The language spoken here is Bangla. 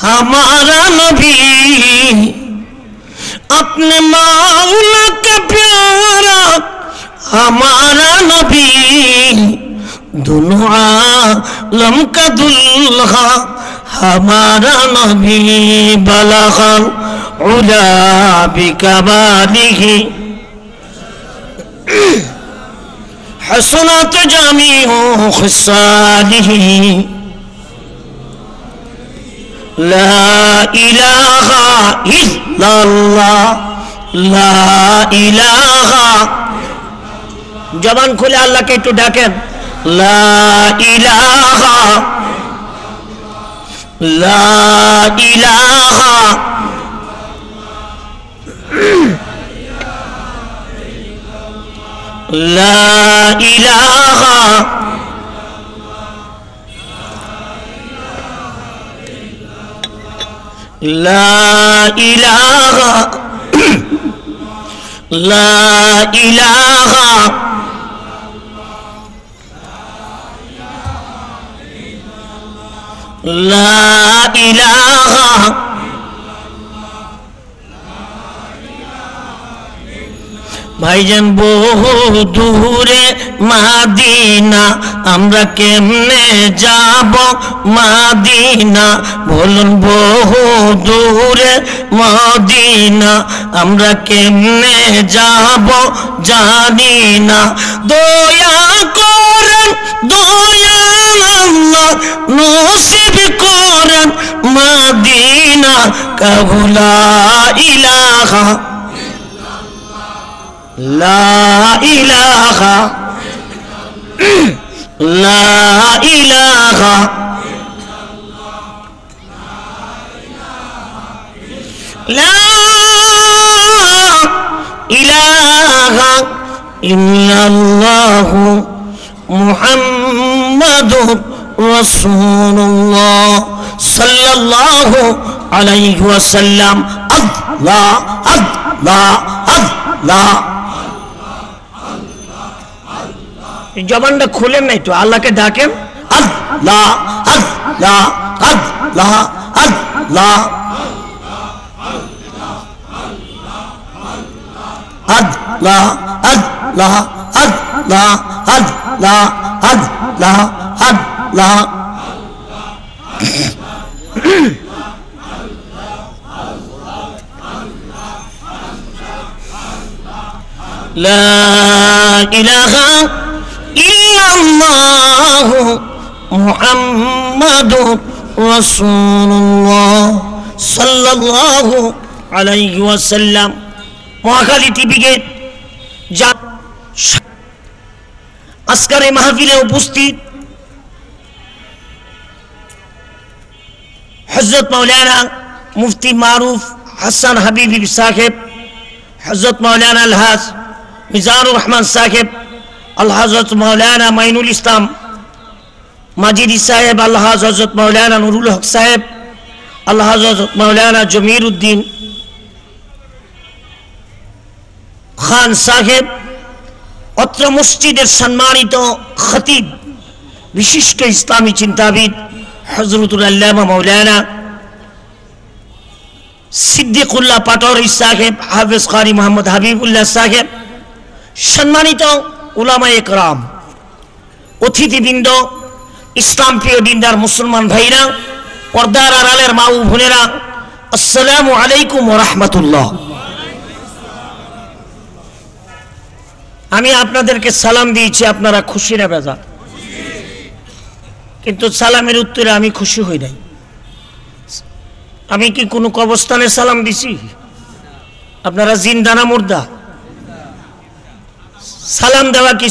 हमारा नबी अपने मौला का प्यारा, हमारा नबी दोनों आलम का दुल्हा, हमारा नबी बलगल उला बिकमालिही हसनत जामिउ खिसालिही ला इलाहा इल्लल्लाह ला इलाहा। जबान खुले अल्लाह के एकटू डाकें ला इलाहा ला इलाहा ला इलाहा ला इलाहा ला इलाहा ला इलाहा। भाईजान बहु दूरे मदीना আমরা কেমনে যাব মদিনা, বলুন বহু দূরে মদিনা আমরা কেমনে যাব জানি না। দয়া করেন দয়াল আল্লাহ নসিব করেন মদিনা, কাহু লা ইলাহা লা ইলাহা লা ইলাহা লা ইলাহা ইল্লাল্লাহু মুহাম্মাদুর রাসূলুল্লাহ সাল্লাল্লাহু আলাইহি ওয়াসাল্লাম। আল্লাহ আল্লাহ আল্লাহ। জবানটা খুলেন নাই তো, আল্লাহকে ডাকেন আল্লাহ আল্লাহ আল্লাহ আল্লাহ আল্লাহ আল্লাহ আল্লাহ আল্লাহ আল্লাহ আল্লাহ। লা ইলাহা ইল্লাল্লাহু মুহাম্মাদুর রাসূলুল্লাহ সাল্লাল্লাহু আলাইহি ওয়াসাল্লাম। মহাখালী টিভিকে যা আজকের এই মাহফিলে উপস্থিত হযরত মাওলানা মুফতি মারুফ হাসান হাবিবি সাহেব, হযরত মাওলানা আলহাজ মিজানুর রহমান সাহেব, আলহাজরত মাওলানা মাইনুল ইসলাম মাজিদি সাহেব, আলহাজ হযরত মাওলানা নুরুল হক সাহেব, আলহাজ হযরত মাওলানা জমির উদ্দিন খান সাহেব, অত্র মসজিদের সম্মানিত খতিব বিশিষ্ট ইসলামী চিন্তাবিদ হযরতুল আল্লামা মাওলানা সিদ্দিকুল্লাহ পাটোয়ারি সাহেব, হাফেজ কারি মোহাম্মদ হাবিবুল্লাহ সাহেব, সম্মানিত উলামায়ে কেরাম, অতিথিবৃন্দ, ইসলাম প্রিয় দিনদার মুসলমান ভাইরা, পর্দার আড়ালের মা ও বোনেরা, আসসালামু আলাইকুম ওয়া রাহমাতুল্লাহ। আমি আপনাদেরকে সালাম দিয়েছি, আপনারা খুশি না বেজার? কিন্তু সালামের উত্তরে আমি খুশি হই নাই। আমি কি কোনো কবরস্থানে সালাম দিছি? আপনারা জিন্দা না মুর্দা? সালাম দেওয়া কি